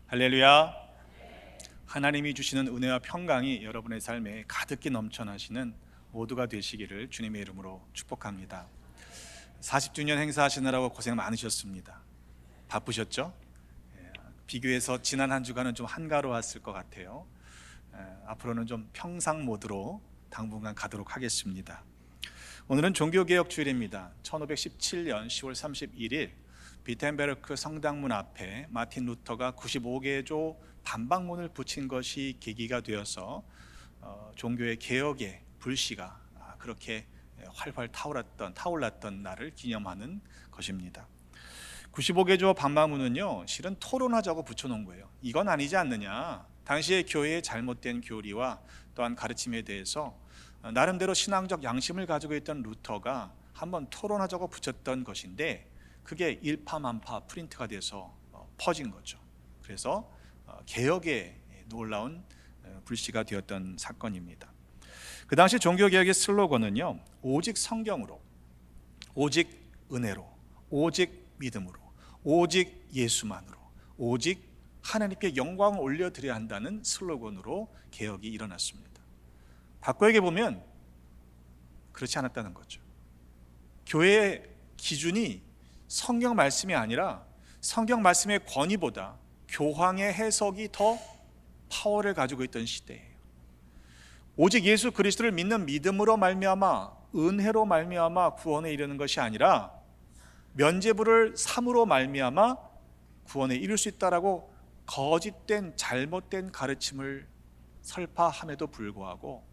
할렐루야. 하나님이 주시는 은혜와 평강이 여러분의 삶에 가득히 넘쳐나시는 모두가 되시기를 주님의 이름으로 축복합니다. 40주년 행사하시느라고 고생 많으셨습니다. 바쁘셨죠? 비교해서 지난 한 주간은 좀 한가로웠을 것 같아요. 앞으로는 좀 평상 모드로 당분간 가도록 하겠습니다. 오늘은 종교개혁 주일입니다. 1517년 10월 31일 비텐베르크 성당문 앞에 마틴 루터가 95개조 반박문을 붙인 것이 계기가 되어서 종교의 개혁의 불씨가 그렇게 활활 타올랐던 날을 기념하는 것입니다. 95개조 반박문은요, 실은 토론하자고 붙여놓은 거예요. 이건 아니지 않느냐, 당시의 교회의 잘못된 교리와 또한 가르침에 대해서 나름대로 신앙적 양심을 가지고 있던 루터가 한번 토론하자고 붙였던 것인데, 그게 일파만파 프린트가 돼서 퍼진 거죠. 그래서 개혁의 놀라운 불씨가 되었던 사건입니다. 그 당시 종교개혁의 슬로건은요, 오직 성경으로, 오직 은혜로, 오직 믿음으로, 오직 예수만으로, 오직 하나님께 영광을 올려드려야 한다는 슬로건으로 개혁이 일어났습니다. 바꿔 얘기해보면 그렇지 않았다는 거죠. 교회의 기준이 성경 말씀이 아니라 성경 말씀의 권위보다 교황의 해석이 더 파워를 가지고 있던 시대예요. 오직 예수 그리스도를 믿는 믿음으로 말미암아, 은혜로 말미암아 구원에 이르는 것이 아니라 면죄부를 삼으로 말미암아 구원에 이룰 수 있다라고 거짓된 잘못된 가르침을 설파함에도 불구하고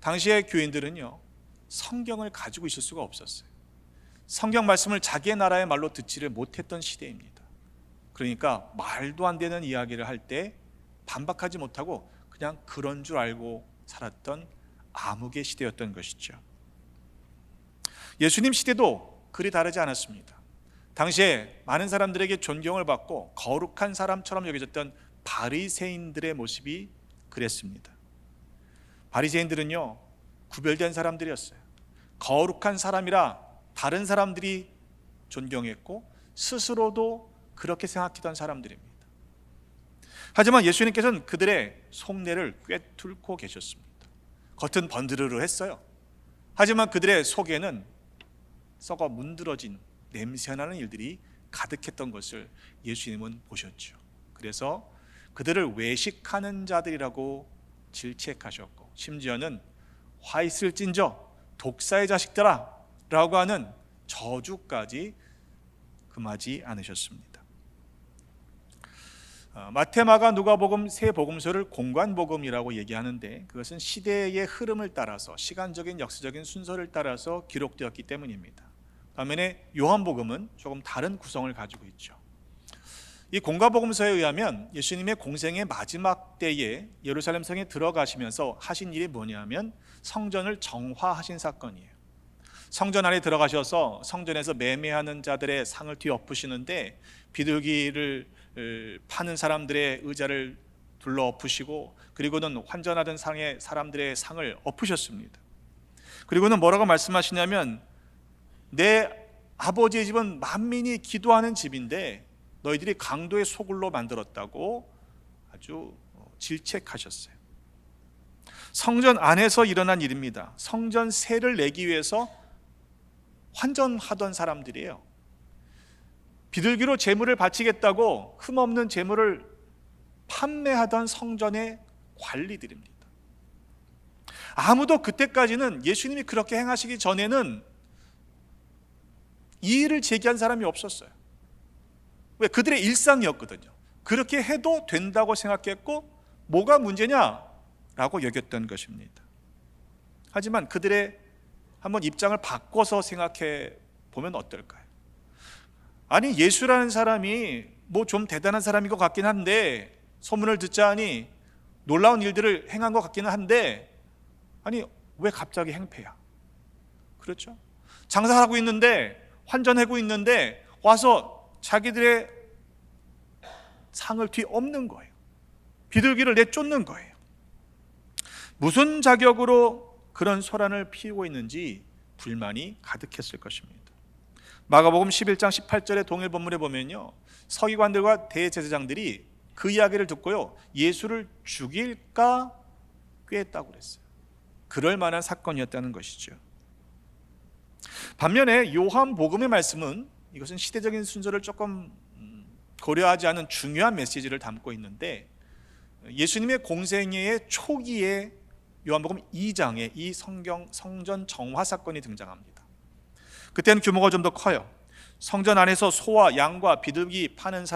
당시의 교인들은요, 성경을 가지고 있을 수가 없었어요. 성경 말씀을 자기의 나라의 말로 듣지를 못했던 시대입니다. 그러니까 말도 안 되는 이야기를 할 때 반박하지 못하고 그냥 그런 줄 알고 살았던 암흑의 시대였던 것이죠. 예수님 시대도 그리 다르지 않았습니다. 당시에 많은 사람들에게 존경을 받고 거룩한 사람처럼 여겨졌던 바리새인들의 모습이 그랬습니다. 바리새인들은요, 구별된 사람들이었어요. 거룩한 사람이라 다른 사람들이 존경했고 스스로도 그렇게 생각했던 사람들입니다. 하지만 예수님께서는 그들의 속내를 꿰뚫고 계셨습니다. 겉은 번드르르 했어요. 하지만 그들의 속에는 썩어 문드러진 냄새나는 일들이 가득했던 것을 예수님은 보셨죠. 그래서 그들을 외식하는 자들이라고 질책하셨고, 심지어는 화 있을진저 독사의 자식들아 라고 하는 저주까지 금하지 않으셨습니다. 마태, 마가, 누가복음 세 복음서를 공관복음이라고 얘기하는데, 그것은 시대의 흐름을 따라서 시간적인 역사적인 순서를 따라서 기록되었기 때문입니다. 반면에 요한복음은 조금 다른 구성을 가지고 있죠. 이 공관복음서에 의하면 예수님의 공생의 마지막 때에 예루살렘 성에 들어가시면서 하신 일이 뭐냐면 성전을 정화하신 사건이에요. 성전 안에 들어가셔서 성전에서 매매하는 자들의 상을 뒤엎으시는데, 비둘기를 파는 사람들의 의자를 둘러 엎으시고, 그리고는 환전하던 상의 사람들의 상을 엎으셨습니다. 그리고는 뭐라고 말씀하시냐면, 내 아버지의 집은 만민이 기도하는 집인데 너희들이 강도의 소굴로 만들었다고 아주 질책하셨어요. 성전 안에서 일어난 일입니다. 성전 세를 내기 위해서 환전하던 사람들이에요. 비둘기로 재물을 바치겠다고 흠없는 재물을 판매하던 성전의 관리들입니다. 아무도 그때까지는 예수님이 그렇게 행하시기 전에는 이의를 제기한 사람이 없었어요. 왜? 그들의 일상이었거든요. 그렇게 해도 된다고 생각했고, 뭐가 문제냐라고 여겼던 것입니다. 하지만 그들의 한번 입장을 바꿔서 생각해 보면 어떨까요? 아니, 예수라는 사람이 뭐 좀 대단한 사람인 것 같긴 한데, 소문을 듣자 하니 놀라운 일들을 행한 것 같기는 한데, 아니 왜 갑자기 행패야? 그렇죠? 장사하고 있는데, 환전하고 있는데 와서 자기들의 상을 뒤엎는 거예요. 비둘기를 내쫓는 거예요. 무슨 자격으로 그런 소란을 피우고 있는지 불만이 가득했을 것입니다. 마가복음 11장 18절의 동일 본문에 보면요, 서기관들과 대제사장들이 그 이야기를 듣고요, 예수를 죽일까 꾀했다고 그랬어요. 그럴 만한 사건이었다는 것이죠. 반면에 요한복음의 말씀은 이것은 시대적인 순서를 조금 고려하지 않은 중요한 메시지를 담고 있는데, 예수님의 공생애의 초기에 요한복음 2장에 이 성전 정화 사건이 등장합니다. 그때는 규모가 좀 더 커요. 성전 안에서 소와 양과 비둘기 파는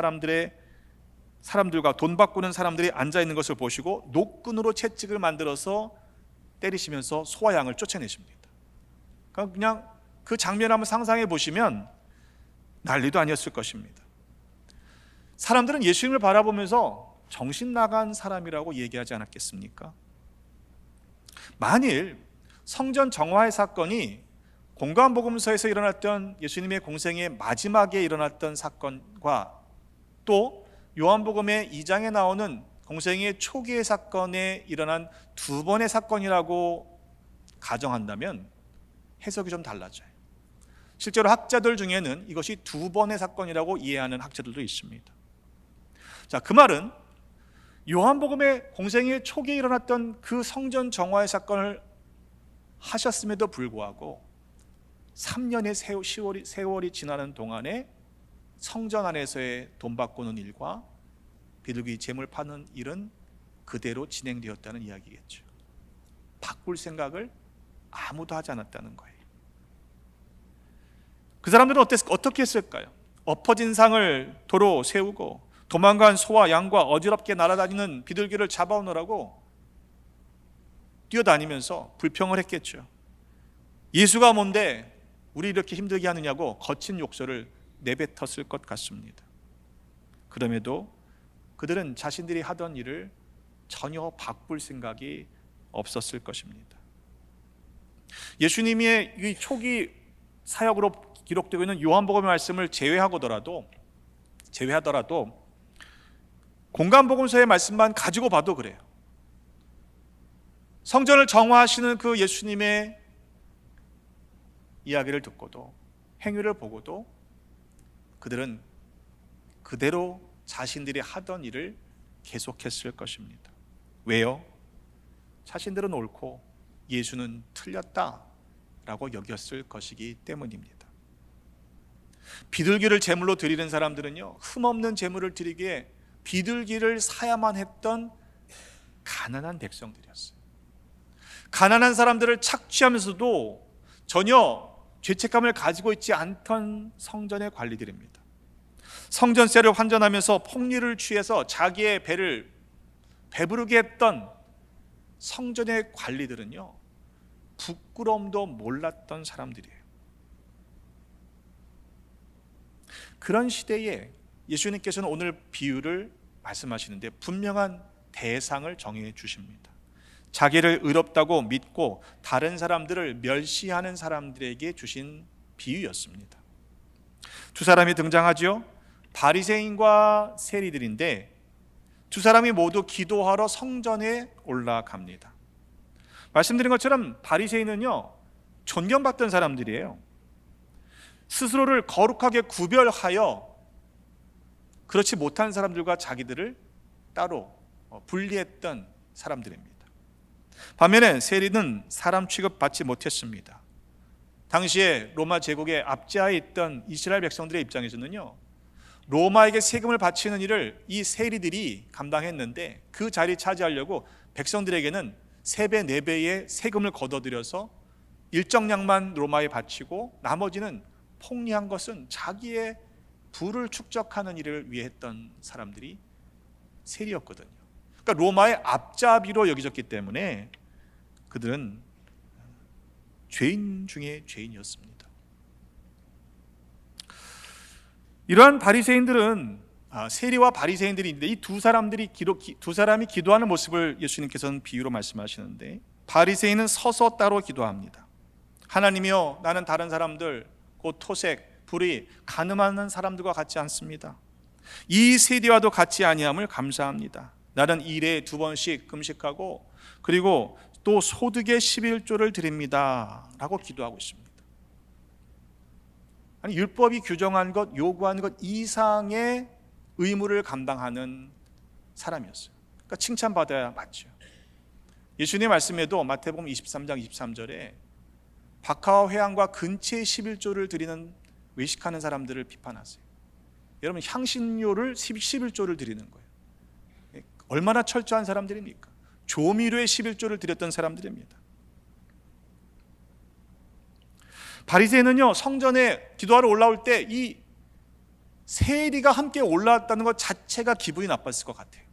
사람들과 돈 바꾸는 사람들이 앉아 있는 것을 보시고 노끈으로 채찍을 만들어서 때리시면서 소와 양을 쫓아내십니다. 그냥 그 장면을 한번 상상해 보시면 난리도 아니었을 것입니다. 사람들은 예수님을 바라보면서 정신 나간 사람이라고 얘기하지 않았겠습니까? 만일 성전 정화의 사건이 공관복음서에서 일어났던 예수님의 공생의 마지막에 일어났던 사건과 또 요한복음의 2장에 나오는 공생의 초기의 사건에 일어난 두 번의 사건이라고 가정한다면 해석이 좀 달라져요. 실제로 학자들 중에는 이것이 두 번의 사건이라고 이해하는 학자들도 있습니다. 자, 그 말은 요한복음의 공생의 초기에 일어났던 그 성전 정화의 사건을 하셨음에도 불구하고 3년의 세월이 지나는 동안에 성전 안에서의 돈 바꾸는 일과 비둘기 재물 파는 일은 그대로 진행되었다는 이야기겠죠. 바꿀 생각을 아무도 하지 않았다는 거예요. 그 사람들은 어떻게 했을까요? 엎어진 상을 도로 세우고 도망간 소와 양과 어지럽게 날아다니는 비둘기를 잡아오느라고 뛰어다니면서 불평을 했겠죠. 예수가 뭔데 우리 이렇게 힘들게 하느냐고 거친 욕설을 내뱉었을 것 같습니다. 그럼에도 그들은 자신들이 하던 일을 전혀 바꿀 생각이 없었을 것입니다. 예수님의 이 초기 사역으로 기록되고 있는 요한복음의 말씀을 제외하더라도 공관복음서의 말씀만 가지고 봐도 그래요. 성전을 정화하시는 그 예수님의 이야기를 듣고도 행위를 보고도 그들은 그대로 자신들이 하던 일을 계속했을 것입니다. 왜요? 자신들은 옳고 예수는 틀렸다라고 여겼을 것이기 때문입니다. 비둘기를 제물로 드리는 사람들은요, 흠없는 제물을 드리기에 비둘기를 사야만 했던 가난한 백성들이었어요. 가난한 사람들을 착취하면서도 전혀 죄책감을 가지고 있지 않던 성전의 관리들입니다. 성전세를 환전하면서 폭리를 취해서 자기의 배를 배부르게 했던 성전의 관리들은요, 부끄러움도 몰랐던 사람들이에요. 그런 시대에 예수님께서는 오늘 비유를 말씀하시는데 분명한 대상을 정해 주십니다. 자기를 의롭다고 믿고 다른 사람들을 멸시하는 사람들에게 주신 비유였습니다. 두 사람이 등장하죠. 바리새인과 세리들인데 두 사람이 모두 기도하러 성전에 올라갑니다. 말씀드린 것처럼 바리새인은요, 존경받던 사람들이에요. 스스로를 거룩하게 구별하여 그렇지 못한 사람들과 자기들을 따로 분리했던 사람들입니다. 반면에 세리는 사람 취급받지 못했습니다. 당시에 로마 제국의 압제하에 있던 이스라엘 백성들의 입장에서는요, 로마에게 세금을 바치는 일을 이 세리들이 감당했는데 그 자리 차지하려고 백성들에게는 3배, 4배의 세금을 걷어들여서 일정량만 로마에 바치고 나머지는 폭리한 것은 자기의 부를 축적하는 일을 위해 했던 사람들이 세리였거든요. 그러니까 로마의 앞잡이로 여겨졌기 때문에 그들은 죄인 중에 죄인이었습니다. 이러한 바리새인들은 세리와 바리새인들이 있는데 이 두 사람이 기도하는 모습을 예수님께서는 비유로 말씀하시는데, 바리새인은 서서 따로 기도합니다. 하나님이여, 나는 다른 사람들 곧 토색, 불의, 간음하는 사람들과 같지 않습니다. 이 세리와도 같지 아니함을 감사합니다. 나는 일에 2번씩 금식하고 그리고 또 소득의 11조를 드립니다 라고 기도하고 있습니다. 아니, 율법이 규정한 것, 요구하는 것 이상의 의무를 감당하는 사람이었어요. 그러니까 칭찬받아야 맞죠. 예수님의 말씀에도 마태복음 23장 23절에 박하와 회향과 근처의 11조를 드리는 외식하는 사람들을 비판하세요. 여러분, 향신료를 11조를 드리는 거예요. 얼마나 철저한 사람들입니까? 조미료의 11조를 드렸던 사람들입니다. 바리새인은요, 성전에 기도하러 올라올 때 이 세리가 함께 올라왔다는 것 자체가 기분이 나빴을 것 같아요.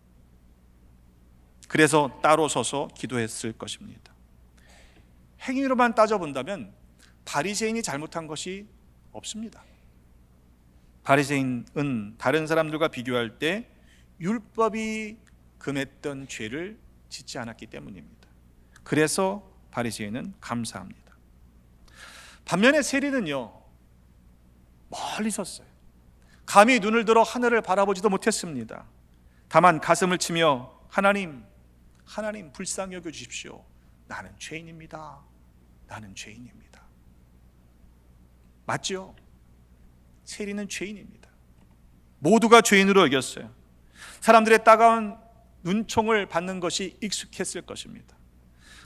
그래서 따로 서서 기도했을 것입니다. 행위로만 따져본다면 바리새인이 잘못한 것이 없습니다. 바리새인은 다른 사람들과 비교할 때 율법이 금했던 죄를 짓지 않았기 때문입니다. 그래서 바리새인은 감사합니다. 반면에 세리는요, 멀리 섰어요. 감히 눈을 들어 하늘을 바라보지도 못했습니다. 다만 가슴을 치며 하나님 불쌍히 여겨 주십시오. 나는 죄인입니다. 나는 죄인입니다. 맞죠? 세리는 죄인입니다. 모두가 죄인으로 여겼어요. 사람들의 따가운 눈총을 받는 것이 익숙했을 것입니다.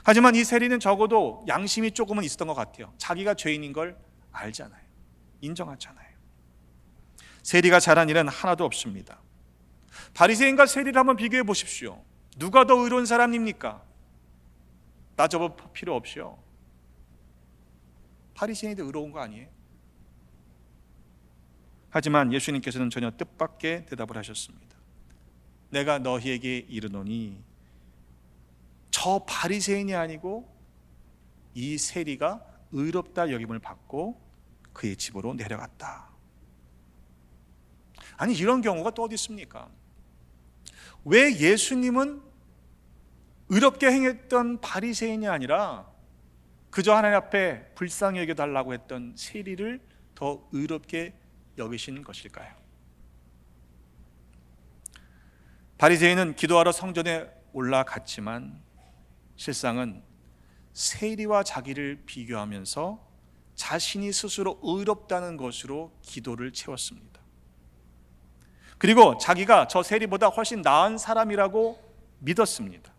하지만 이 세리는 적어도 양심이 조금은 있었던 것 같아요. 자기가 죄인인 걸 알잖아요. 인정하잖아요. 세리가 잘한 일은 하나도 없습니다. 바리새인과 세리를 한번 비교해 보십시오. 누가 더 의로운 사람입니까? 따져볼 필요 없이요. 바리새인이 더 의로운 거 아니에요? 하지만 예수님께서는 전혀 뜻밖의 대답을 하셨습니다. 내가 너희에게 이르노니 저 바리새인이 아니고 이 세리가 의롭다 여김을 받고 그의 집으로 내려갔다. 아니, 이런 경우가 또 어디 있습니까? 왜 예수님은 의롭게 행했던 바리새인이 아니라 그저 하나님 앞에 불쌍히 여겨달라고 했던 세리를 더 의롭게 여기신 것일까요? 바리새인은 기도하러 성전에 올라갔지만 실상은 세리와 자기를 비교하면서 자신이 스스로 의롭다는 것으로 기도를 채웠습니다. 그리고 자기가 저 세리보다 훨씬 나은 사람이라고 믿었습니다.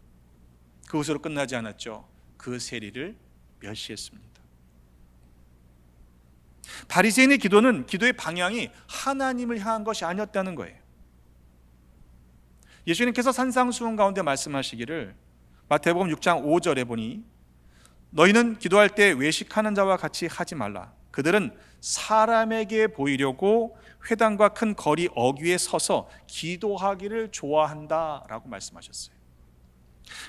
그것으로 끝나지 않았죠. 그 세리를 멸시했습니다. 바리새인의 기도는 기도의 방향이 하나님을 향한 것이 아니었다는 거예요. 예수님께서 산상수훈 가운데 말씀하시기를 마태복음 6장 5절에 보니 너희는 기도할 때 외식하는 자와 같이 하지 말라. 그들은 사람에게 보이려고 회당과 큰 거리 어귀에 서서 기도하기를 좋아한다라고 말씀하셨어요.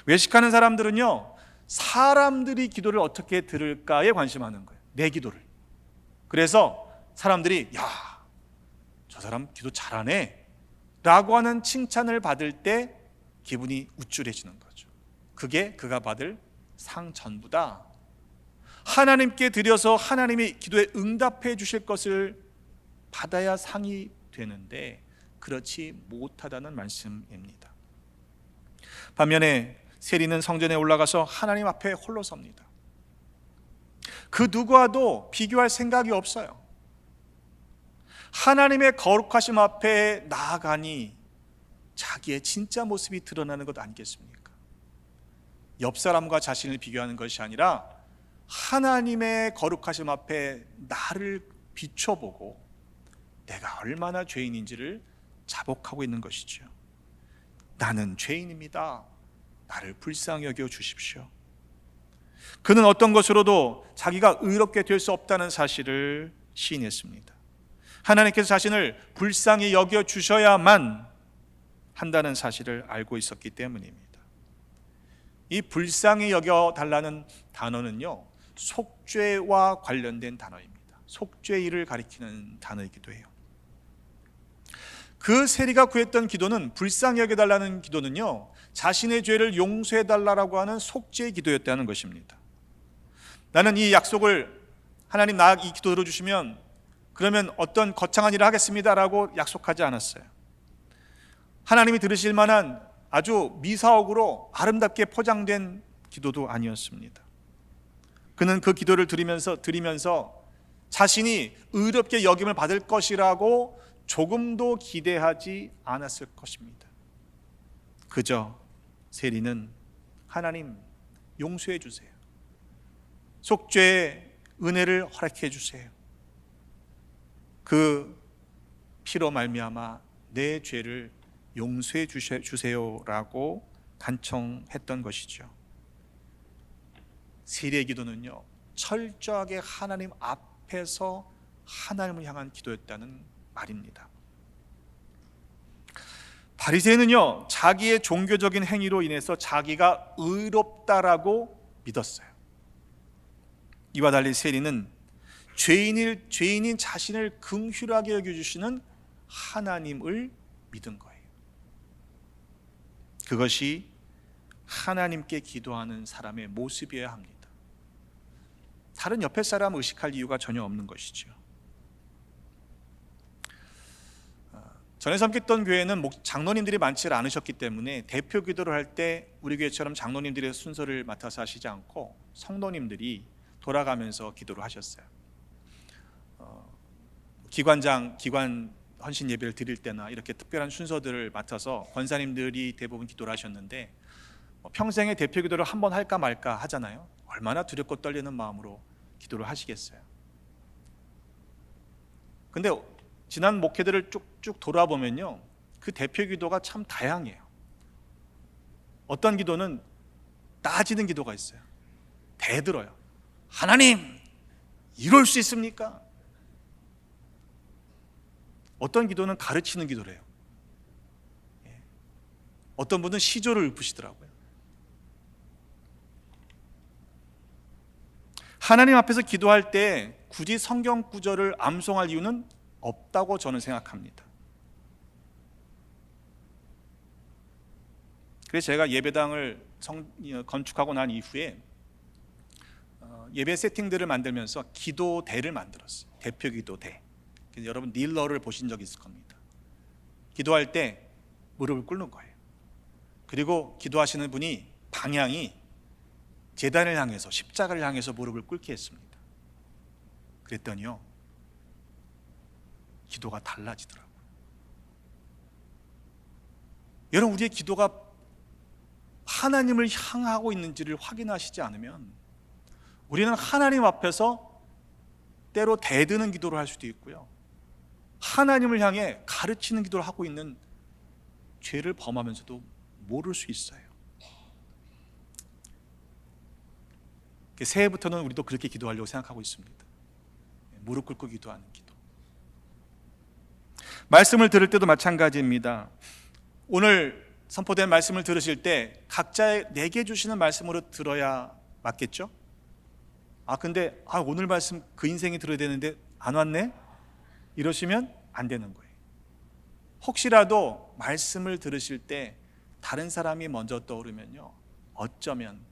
외식하는 사람들은요, 사람들이 기도를 어떻게 들을까에 관심하는 거예요. 내 기도를. 그래서 사람들이 야, 저 사람 기도 잘하네 라고 하는 칭찬을 받을 때 기분이 우쭐해지는 거죠. 그게 그가 받을 상 전부다. 하나님께 드려서 하나님이 기도에 응답해 주실 것을 받아야 상이 되는데 그렇지 못하다는 말씀입니다. 반면에 세리는 성전에 올라가서 하나님 앞에 홀로 섭니다. 그 누구와도 비교할 생각이 없어요. 하나님의 거룩하심 앞에 나아가니 자기의 진짜 모습이 드러나는 것 아니겠습니까? 옆 사람과 자신을 비교하는 것이 아니라 하나님의 거룩하심 앞에 나를 비춰보고 내가 얼마나 죄인인지를 자복하고 있는 것이죠. 나는 죄인입니다. 나를 불쌍히 여겨 주십시오. 그는 어떤 것으로도 자기가 의롭게 될 수 없다는 사실을 시인했습니다. 하나님께서 자신을 불쌍히 여겨 주셔야만 한다는 사실을 알고 있었기 때문입니다. 이 불쌍히 여겨 달라는 단어는요, 속죄와 관련된 단어입니다. 속죄일을 가리키는 단어이기도 해요. 그 세리가 구했던 기도는, 불쌍히 여겨달라는 기도는요, 자신의 죄를 용서해달라고 하는 속죄의 기도였다는 것입니다. 나는 이 약속을, 하나님 나 이 기도 들어주시면 그러면 어떤 거창한 일을 하겠습니다 라고 약속하지 않았어요. 하나님이 들으실 만한 아주 미사옥으로 아름답게 포장된 기도도 아니었습니다. 그는 그 기도를 드리면서 자신이 의롭게 여김을 받을 것이라고 조금도 기대하지 않았을 것입니다. 그저 세리는 하나님 용서해 주세요. 속죄의 은혜를 허락해 주세요. 그 피로 말미암아 내 죄를 용서해 주세요라고 간청했던 것이죠. 세리의 기도는요, 철저하게 하나님 앞에서 하나님을 향한 기도였다는 말입니다. 바리새인은요, 자기의 종교적인 행위로 인해서 자기가 의롭다라고 믿었어요. 이와 달리 세리는 죄인인 자신을 긍휼하게 여겨주시는 하나님을 믿은 거예요. 그것이 하나님께 기도하는 사람의 모습이어야 합니다. 다른 옆에 사람 의식할 이유가 전혀 없는 것이죠. 전에 섬겼던 교회는 장로님들이 많지 않으셨기 때문에 대표 기도를 할 때 우리 교회처럼 장로님들의 순서를 맡아서 하시지 않고 성도님들이 돌아가면서 기도를 하셨어요. 기관 헌신 예배를 드릴 때나 이렇게 특별한 순서들을 맡아서 권사님들이 대부분 기도를 하셨는데, 평생에 대표 기도를 한 번 할까 말까 하잖아요. 얼마나 두렵고 떨리는 마음으로 기도를 하시겠어요. 근데 지난 목회들을 쭉쭉 돌아보면요, 그 대표 기도가 참 다양해요. 어떤 기도는 따지는 기도가 있어요. 대들어요. 하나님, 이럴 수 있습니까? 어떤 기도는 가르치는 기도래요. 어떤 분은 시조를 읊으시더라고요. 하나님 앞에서 기도할 때 굳이 성경 구절을 암송할 이유는 없다고 저는 생각합니다. 그래서 제가 예배당을 건축하고 난 이후에 예배 세팅들을 만들면서 기도대를 만들었어요. 대표 기도대. 여러분 닐러를 보신 적 있을 겁니다. 기도할 때 무릎을 꿇는 거예요. 그리고 기도하시는 분이 방향이 제단을 향해서, 십자가를 향해서 무릎을 꿇게 했습니다. 그랬더니요, 기도가 달라지더라고요. 여러분, 우리의 기도가 하나님을 향하고 있는지를 확인하시지 않으면 우리는 하나님 앞에서 때로 대드는 기도를 할 수도 있고요, 하나님을 향해 가르치는 기도를 하고 있는 죄를 범하면서도 모를 수 있어요. 새해부터는 우리도 그렇게 기도하려고 생각하고 있습니다. 무릎 꿇고 기도하는 기도. 말씀을 들을 때도 마찬가지입니다. 오늘 선포된 말씀을 들으실 때 각자 내게 주시는 말씀으로 들어야 맞겠죠? 근데 오늘 말씀 그 인생이 들어야 되는데 안 왔네? 이러시면 안 되는 거예요. 혹시라도 말씀을 들으실 때 다른 사람이 먼저 떠오르면요, 어쩌면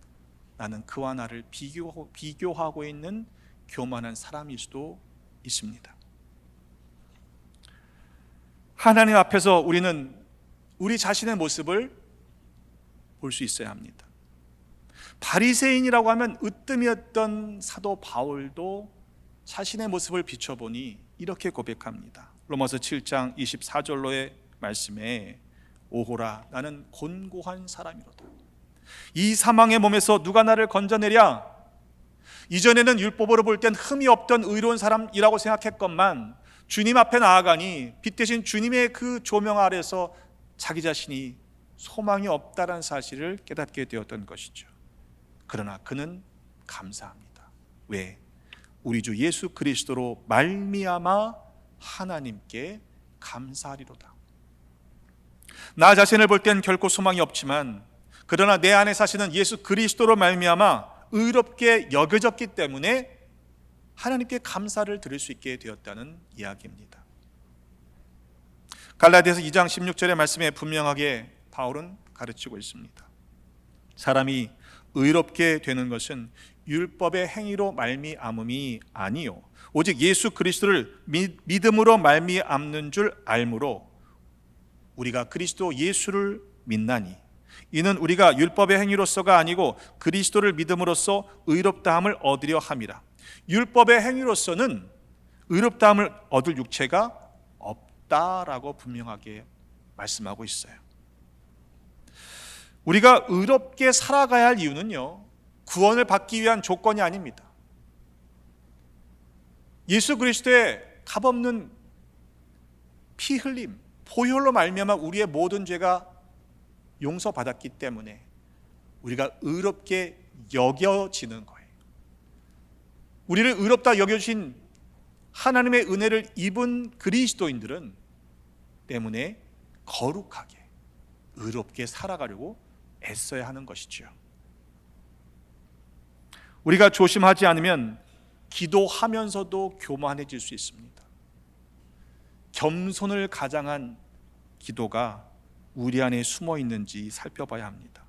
나는 그와 나를 비교하고 있는 교만한 사람일 수도 있습니다. 하나님 앞에서 우리는 우리 자신의 모습을 볼 수 있어야 합니다. 바리새인이라고 하면 으뜸이었던 사도 바울도 자신의 모습을 비춰보니 이렇게 고백합니다. 로마서 7장 24절로의 말씀에 오호라, 나는 곤고한 사람이로다. 이 사망의 몸에서 누가 나를 건져내랴? 이전에는 율법으로 볼 땐 흠이 없던 의로운 사람이라고 생각했건만 주님 앞에 나아가니 빛 대신 주님의 그 조명 아래서 자기 자신이 소망이 없다는 사실을 깨닫게 되었던 것이죠. 그러나 그는 감사합니다. 왜? 우리 주 예수 그리스도로 말미암아 하나님께 감사하리로다. 나 자신을 볼 땐 결코 소망이 없지만 그러나 내 안에 사시는 예수 그리스도로 말미암아 의롭게 여겨졌기 때문에 하나님께 감사를 드릴 수 있게 되었다는 이야기입니다. 갈라디아서 2장 16절의 말씀에 분명하게 바울은 가르치고 있습니다. 사람이 의롭게 되는 것은 율법의 행위로 말미암음이 아니요 오직 예수 그리스도를 믿음으로 말미암는 줄 알므로 우리가 그리스도 예수를 믿나니 이는 우리가 율법의 행위로서가 아니고 그리스도를 믿음으로써 의롭다함을 얻으려 함이라. 율법의 행위로서는 의롭다함을 얻을 육체가 없다라고 분명하게 말씀하고 있어요. 우리가 의롭게 살아가야 할 이유는요, 구원을 받기 위한 조건이 아닙니다. 예수 그리스도의 값없는 피 흘림, 보혈로 말미암아 우리의 모든 죄가 용서받았기 때문에 우리가 의롭게 여겨지는 거예요. 우리를 의롭다 여겨주신 하나님의 은혜를 입은 그리스도인들은 때문에 거룩하게 의롭게 살아가려고 애써야 하는 것이죠. 우리가 조심하지 않으면 기도하면서도 교만해질 수 있습니다. 겸손을 가장한 기도가 우리 안에 숨어 있는지 살펴봐야 합니다.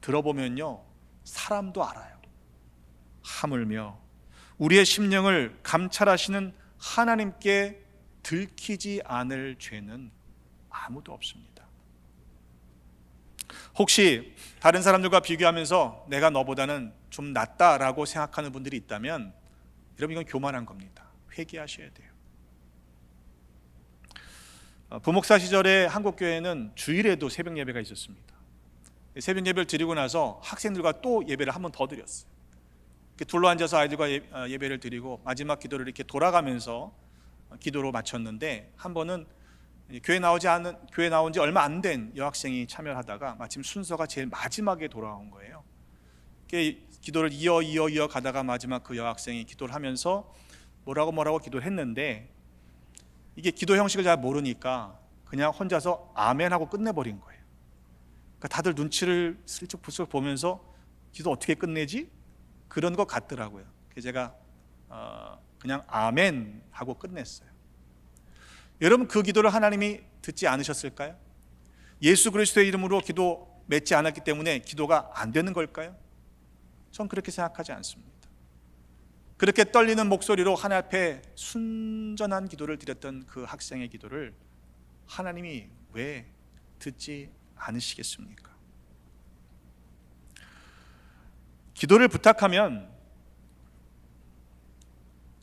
들어보면요, 사람도 알아요. 하물며 우리의 심령을 감찰하시는 하나님께 들키지 않을 죄는 아무도 없습니다. 혹시 다른 사람들과 비교하면서 내가 너보다는 좀 낫다라고 생각하는 분들이 있다면 여러분, 이건 교만한 겁니다. 회개하셔야 돼요. 부목사 시절에 한국교회는 주일에도 새벽 예배가 있었습니다. 새벽 예배를 드리고 나서 학생들과 또 예배를 한 번 더 드렸어요. 이렇게 둘러앉아서 아이들과 예배를 드리고 마지막 기도를 이렇게 돌아가면서 기도로 마쳤는데, 한 번은 교회 나온 지 얼마 안 된 여학생이 참여하다가 마침 순서가 제일 마지막에 돌아온 거예요. 기도를 이어 가다가 마지막 그 여학생이 기도를 하면서 뭐라고 기도를 했는데, 이게 기도 형식을 잘 모르니까 그냥 혼자서 아멘 하고 끝내버린 거예요. 그러니까 다들 눈치를 슬쩍 보면서 기도 어떻게 끝내지? 그런 것 같더라고요. 그래서 제가 그냥 아멘 하고 끝냈어요. 여러분, 그 기도를 하나님이 듣지 않으셨을까요? 예수 그리스도의 이름으로 기도 맺지 않았기 때문에 기도가 안 되는 걸까요? 전 그렇게 생각하지 않습니다. 그렇게 떨리는 목소리로 하나님 앞에 순전한 기도를 드렸던 그 학생의 기도를 하나님이 왜 듣지 않으시겠습니까? 기도를 부탁하면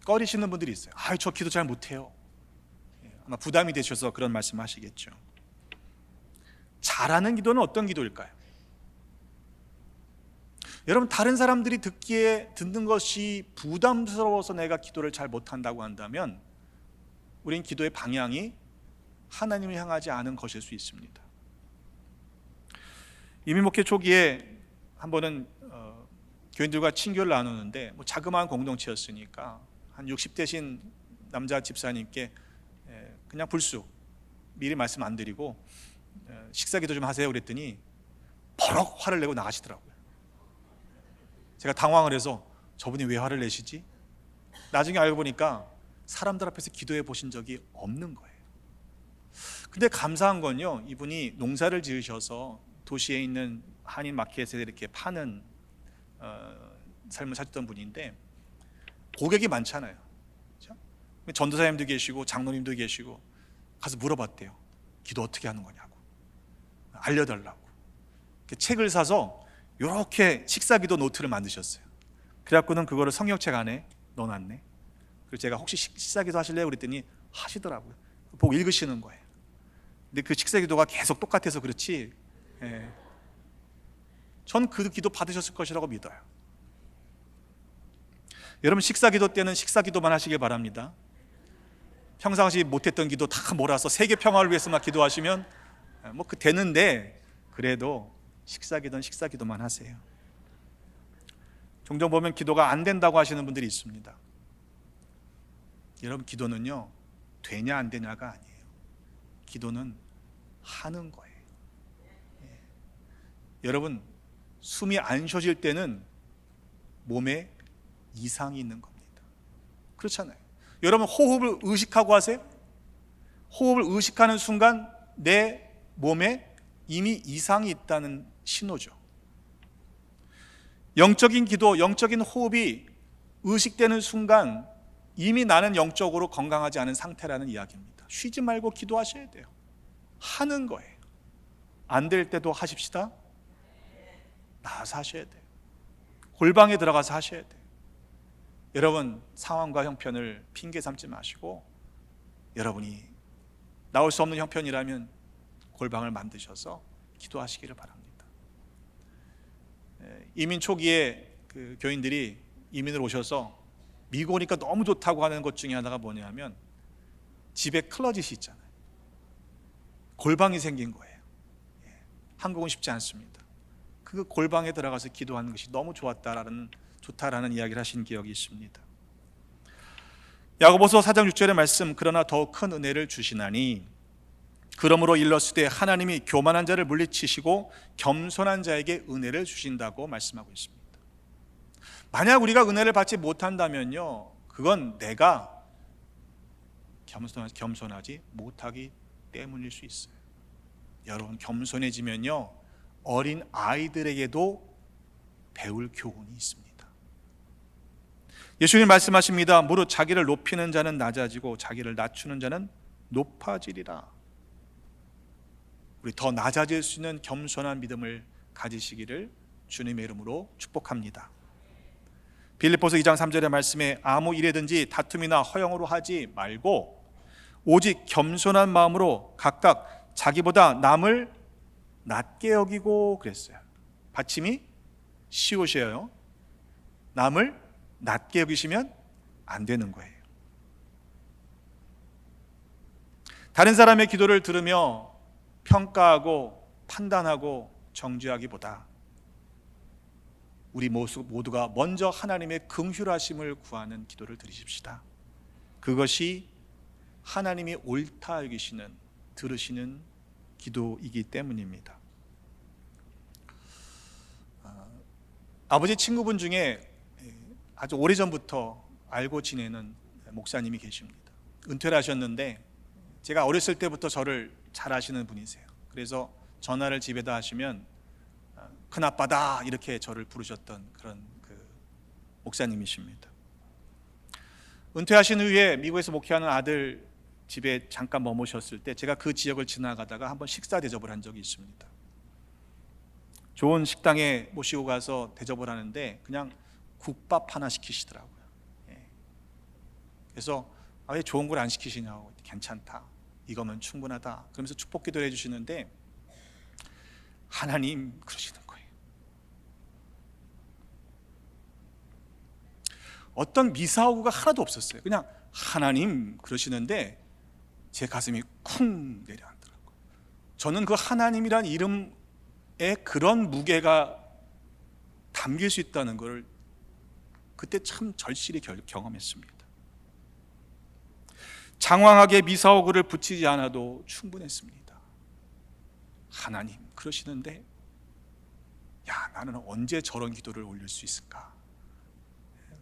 꺼리시는 분들이 있어요. 저 기도 잘 못해요. 아마 부담이 되셔서 그런 말씀하시겠죠. 잘하는 기도는 어떤 기도일까요? 여러분, 다른 사람들이 듣는 것이 부담스러워서 내가 기도를 잘 못한다고 한다면 우린 기도의 방향이 하나님을 향하지 않은 것일 수 있습니다. 이민 목회 초기에 한 번은 교인들과 친교를 나누는데, 자그마한 공동체였으니까 한 60대신 남자 집사님께 그냥 불쑥 미리 말씀 안 드리고 식사 기도 좀 하세요 그랬더니 버럭 화를 내고 나가시더라고요. 제가 당황을 해서 저분이 왜 화를 내시지? 나중에 알고 보니까 사람들 앞에서 기도해 보신 적이 없는 거예요. 근데 감사한 건요, 이분이 농사를 지으셔서 도시에 있는 한인 마켓에 이렇게 파는 삶을 사셨던 분인데, 고객이 많잖아요. 그렇죠? 전도사님도 계시고 장로님도 계시고, 가서 물어봤대요. 기도 어떻게 하는 거냐고, 알려달라고. 책을 사서 이렇게 식사기도 노트를 만드셨어요. 그래갖고는 그거를 성경책 안에 넣어놨네. 그래서 제가 혹시 식사기도 하실래요? 그랬더니 하시더라고요. 보고 읽으시는 거예요. 근데 그 식사기도가 계속 똑같아서 그렇지, 전 그 기도 받으셨을 것이라고 믿어요. 여러분, 식사기도 때는 식사기도만 하시길 바랍니다. 평상시 못했던 기도 다 몰아서 세계 평화를 위해서 막 기도하시면 되는데, 그래도 식사기도는 식사기도만 하세요. 종종 보면 기도가 안 된다고 하시는 분들이 있습니다. 여러분, 기도는요, 되냐 안 되냐가 아니에요. 기도는 하는 거예요. 여러분, 숨이 안 쉬어질 때는 몸에 이상이 있는 겁니다. 그렇잖아요. 여러분, 호흡을 의식하고 하세요. 호흡을 의식하는 순간 내 몸에 이미 이상이 있다는 신호죠. 영적인 기도, 영적인 호흡이 의식되는 순간 이미 나는 영적으로 건강하지 않은 상태라는 이야기입니다. 쉬지 말고 기도하셔야 돼요. 하는 거예요. 안 될 때도 하십시다. 나와서 하셔야 돼요. 골방에 들어가서 하셔야 돼요. 여러분, 상황과 형편을 핑계 삼지 마시고, 여러분이 나올 수 없는 형편이라면 골방을 만드셔서 기도하시기를 바랍니다. 이민 초기에 그 교인들이 이민을 오셔서 미국 오니까 너무 좋다고 하는 것 중에 하나가 뭐냐면 집에 클로짓이 있잖아요. 골방이 생긴 거예요. 한국은 쉽지 않습니다. 그 골방에 들어가서 기도하는 것이 너무 좋다라는 이야기를 하신 기억이 있습니다. 야고보서 4장 6절의 말씀, 그러나 더욱 큰 은혜를 주시나니 그러므로 일렀으되 하나님이 교만한 자를 물리치시고 겸손한 자에게 은혜를 주신다고 말씀하고 있습니다. 만약 우리가 은혜를 받지 못한다면요, 그건 내가 겸손하지 못하기 때문일 수 있어요. 여러분, 겸손해지면요 어린 아이들에게도 배울 교훈이 있습니다. 예수님 말씀하십니다. 무릇 자기를 높이는 자는 낮아지고 자기를 낮추는 자는 높아지리라. 우리 더 낮아질 수 있는 겸손한 믿음을 가지시기를 주님의 이름으로 축복합니다. 빌립보서 2장 3절의 말씀에 아무 일에든지 다툼이나 허영으로 하지 말고 오직 겸손한 마음으로 각각 자기보다 남을 낮게 여기고 그랬어요. 받침이 쉬우셔요. 남을 낮게 여기시면 안 되는 거예요. 다른 사람의 기도를 들으며 평가하고 판단하고 정죄하기보다 우리 모두가 먼저 하나님의 긍휼하심을 구하는 기도를 드리십시다. 그것이 하나님이 옳다 여기시는, 들으시는 기도이기 때문입니다. 아버지 친구분 중에 아주 오래전부터 알고 지내는 목사님이 계십니다. 은퇴를 하셨는데 제가 어렸을 때부터 저를 잘 아시는 분이세요. 그래서 전화를 집에다 하시면 큰아빠다 이렇게 저를 부르셨던 그런 목사님이십니다. 은퇴하신 후에 미국에서 목회하는 아들 집에 잠깐 머무셨을 때 제가 그 지역을 지나가다가 한번 식사 대접을 한 적이 있습니다. 좋은 식당에 모시고 가서 대접을 하는데 그냥 국밥 하나 시키시더라고요. 그래서 왜 좋은 걸 안 시키시냐고, 괜찮다, 이거면 충분하다 그러면서 축복 기도를 해주시는데 하나님 그러시는 거예요. 어떤 미사오구가 하나도 없었어요. 그냥 하나님 그러시는데 제 가슴이 쿵 내려앉더라고요. 저는 그 하나님이란 이름에 그런 무게가 담길 수 있다는 걸 그때 참 절실히 경험했습니다. 장황하게 미사오구를 붙이지 않아도 충분했습니다. 하나님 그러시는데 야, 나는 언제 저런 기도를 올릴 수 있을까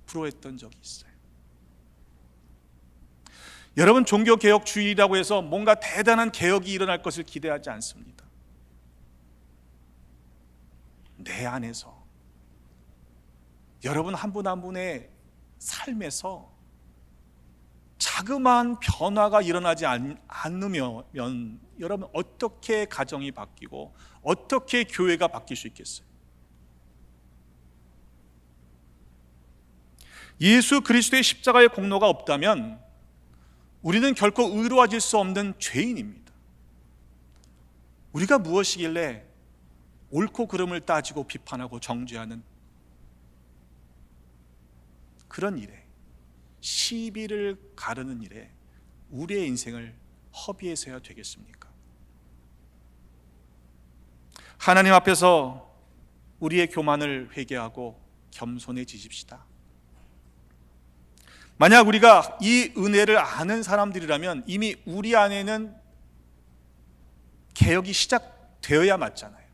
부러워했던 적이 있어요. 여러분, 종교개혁주의라고 해서 뭔가 대단한 개혁이 일어날 것을 기대하지 않습니다. 내 안에서 여러분 한 분 한 분의 삶에서 자그마한 변화가 일어나지 않으면 여러분 어떻게 가정이 바뀌고 어떻게 교회가 바뀔 수 있겠어요? 예수 그리스도의 십자가의 공로가 없다면 우리는 결코 의로워질 수 없는 죄인입니다. 우리가 무엇이길래 옳고 그름을 따지고 비판하고 정죄하는 그런 일에, 시비를 가르는 일에 우리의 인생을 허비해서야 되겠습니까? 하나님 앞에서 우리의 교만을 회개하고 겸손해지십시다. 만약 우리가 이 은혜를 아는 사람들이라면 이미 우리 안에는 개혁이 시작되어야 맞잖아요.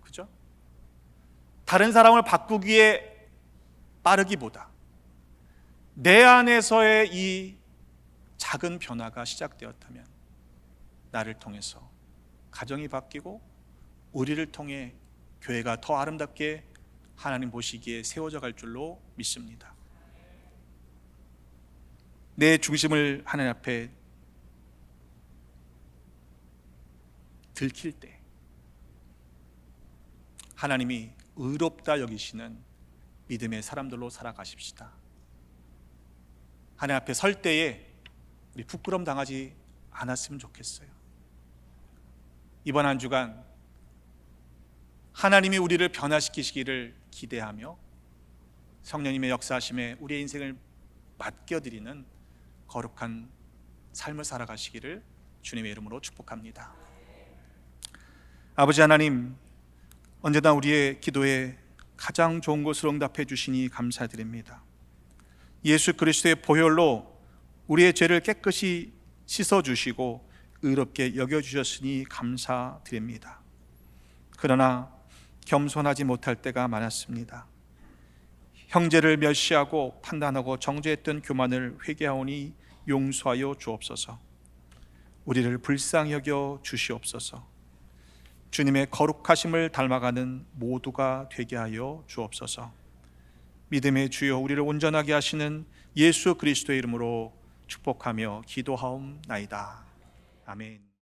그죠? 다른 사람을 바꾸기에 빠르기보다 내 안에서의 이 작은 변화가 시작되었다면 나를 통해서 가정이 바뀌고 우리를 통해 교회가 더 아름답게 하나님 보시기에 세워져 갈 줄로 믿습니다. 내 중심을 하나님 앞에 들킬 때 하나님이 의롭다 여기시는 믿음의 사람들로 살아가십시다. 하나님 앞에 설 때에 우리 부끄럼 당하지 않았으면 좋겠어요. 이번 한 주간 하나님이 우리를 변화시키시기를 기대하며 성령님의 역사하심에 우리의 인생을 맡겨드리는 거룩한 삶을 살아가시기를 주님의 이름으로 축복합니다. 아버지 하나님, 언제나 우리의 기도에 가장 좋은 것으로 응답해 주시니 감사드립니다. 예수 그리스도의 보혈로 우리의 죄를 깨끗이 씻어주시고 의롭게 여겨주셨으니 감사드립니다. 그러나 겸손하지 못할 때가 많았습니다. 형제를 멸시하고 판단하고 정죄했던 교만을 회개하오니 용서하여 주옵소서. 우리를 불쌍히 여겨 주시옵소서. 주님의 거룩하심을 닮아가는 모두가 되게 하여 주옵소서. 믿음의 주여 우리를 온전하게 하시는 예수 그리스도의 이름으로 축복하며 기도하옵나이다. 아멘.